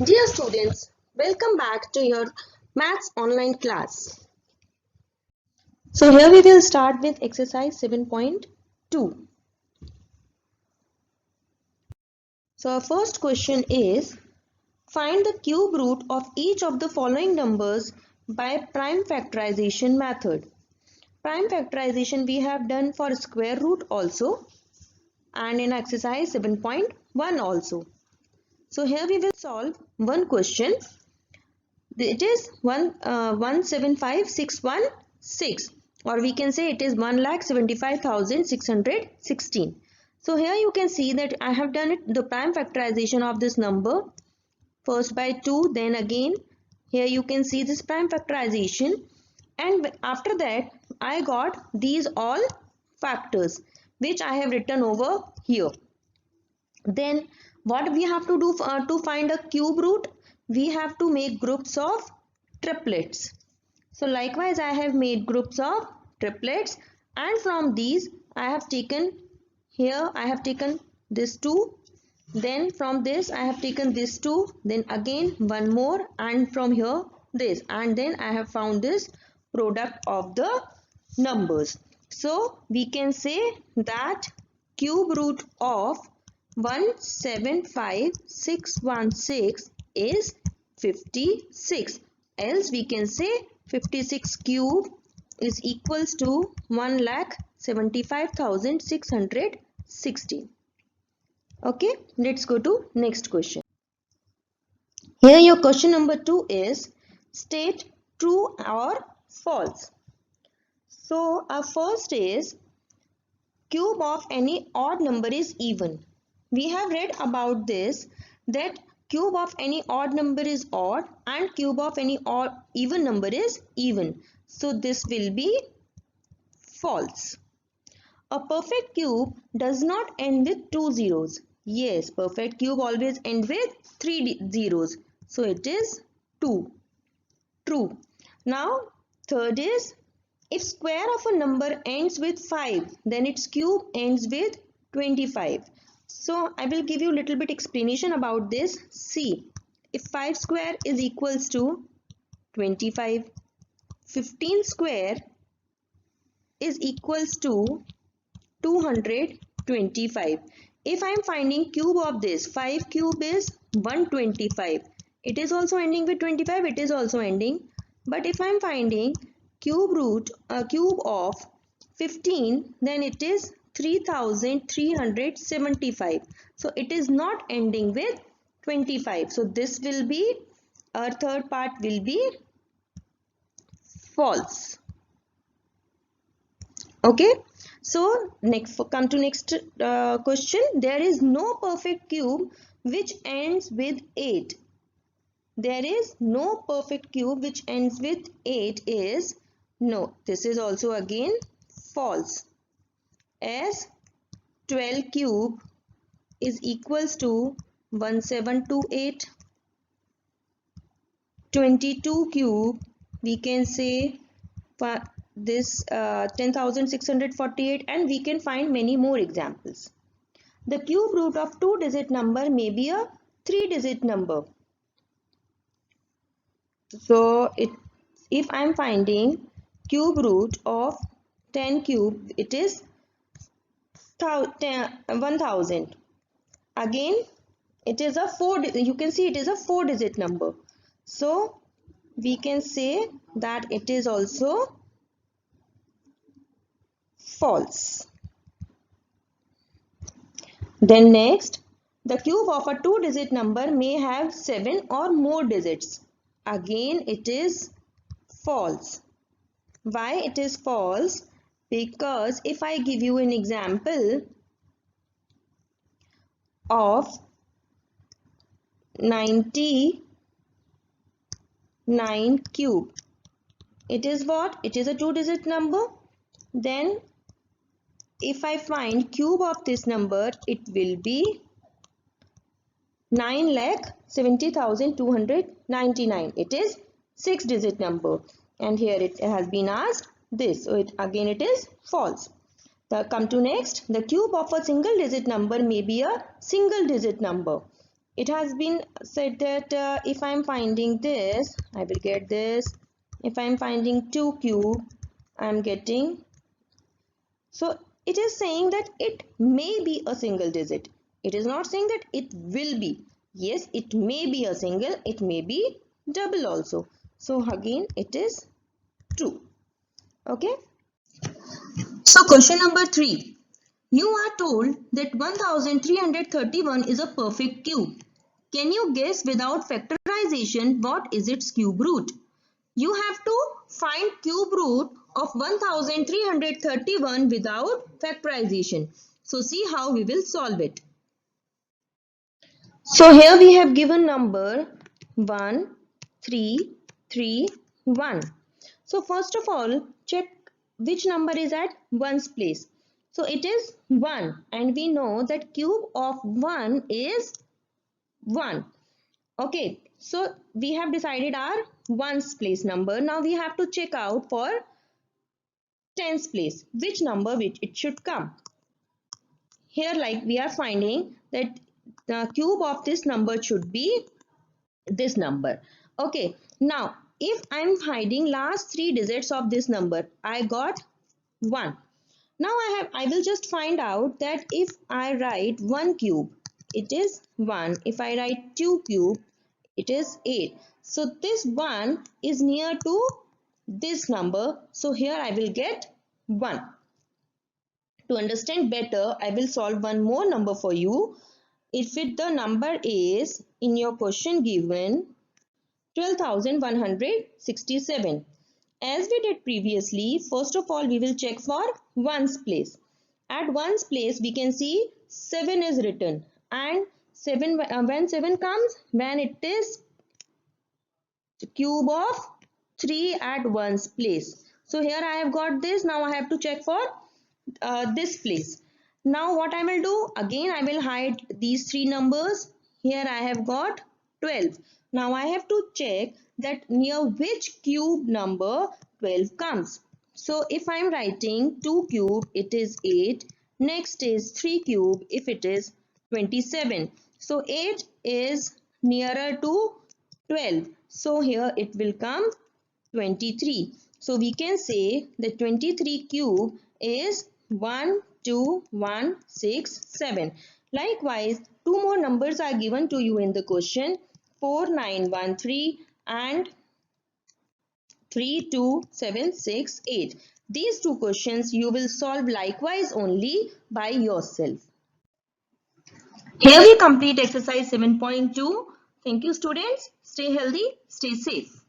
Dear students, welcome back to your maths online class. So here we will start with exercise 7.2. So our first question is, find the cube root of each of the following numbers by prime factorization method. Prime factorization we have done for square root also and in exercise 7.1 also. So here we will solve one question. It is 175,616, or we can say it is 1,75,616. So here you can see that I have done it the prime factorization of this number first by 2, then again here you can see this prime factorization, and after that I got these all factors which I have written over here. Then what we have to do to find a cube root? We have to make groups of triplets. So likewise I have made groups of triplets, and from these I have taken this 2, then from this I have taken this 2, then again one more, and from here this, and then I have found this product of the numbers. So we can say that cube root of 175,616 is 56. Else we can say 56 cube is equals to 1,75,616. Okay, let's go to next question. Here your question number 2 is, state true or false. So our first is, cube of any odd number is even. We have read about this, that cube of any odd number is odd and cube of any even number is even. So this will be false. A perfect cube does not end with 2 zeros. Yes, perfect cube always ends with 3 zeros. So it is 2. True. Now third is, if square of a number ends with 5, then its cube ends with 25. So I will give you a little bit explanation about this. See, if 5 square is equals to 25, 15 square is equals to 225. If I am finding cube of this, 5 cube is 125. It is also ending with 25, it is also ending. But if I am finding cube of 15, then it is 3,375. So it is not ending with 25. So this will be, our third part will be false. Okay, so next come to next question. There is no perfect cube which ends with 8. There is no perfect cube which ends with 8 is no. This is also again false, as 12 cube is equals to 1728. 22 cube we can say this 10,648, and we can find many more examples. The cube root of 2-digit number may be a 3-digit number. So if I am finding cube root of 10 cube, it is 1000. Again it is a 4, you can see it is a 4-digit number. So we can say that it is also false. Then next, the cube of a 2-digit number may have 7 or more digits. Again it is false. Why it is false? Because if I give you an example of 99 cube, it is what? It is a 2-digit number. Then if I find cube of this number, it will be 9,70,299. It is 6-digit number, and here it has been asked this. So again it is false. Come to next, the cube of a single digit number may be a single digit number. it has been said that if I'm finding this, I will get this. If I'm finding 2 cube, I'm getting. So it is saying that it may be a single digit. It is not saying that it will be. Yes, it may be a single, it may be double also. So again, it is true. Okay. So question number 3. You are told that 1331 is a perfect cube. Can you guess without factorization what is its cube root? You have to find cube root of 1331 without factorization. So see how we will solve it. So here we have given number 1, 3, 3, 1. So first of all, check which number is at 1's place. So it is 1 and we know that cube of 1 is 1. Okay, so we have decided our 1's place number. Now we have to check out for 10's place which number which it should come. Here like we are finding that the cube of this number should be this number. Okay, now if I'm hiding last 3 digits of this number, I got 1. Now I will just find out that if I write 1 cube, it is 1. If I write 2 cube, it is 8. So this 1 is near to this number. So here I will get 1. To understand better, I will solve one more number for you. If the number is in your question given 12,167. As we did previously, first of all we will check for 1's place. At 1's place we can see 7 is written, and 7 when 7 comes, when it is cube of 3 at 1's place. So here I have got this. Now I have to check for this place. Now what I will do, again I will hide these 3 numbers. Here I have got 12. Now I have to check that near which cube number 12 comes. So if I am writing 2 cube, it is 8. Next is 3 cube, if it is 27. So 8 is nearer to 12. So here it will come 23. So we can say that 23 cube is 1, 2, 1, 6, 7. Likewise, 2 more numbers are given to you in the question, 4913 and 32768. These 2 questions you will solve likewise only by yourself. Here we complete exercise 7.2. Thank you students. Stay healthy, stay safe.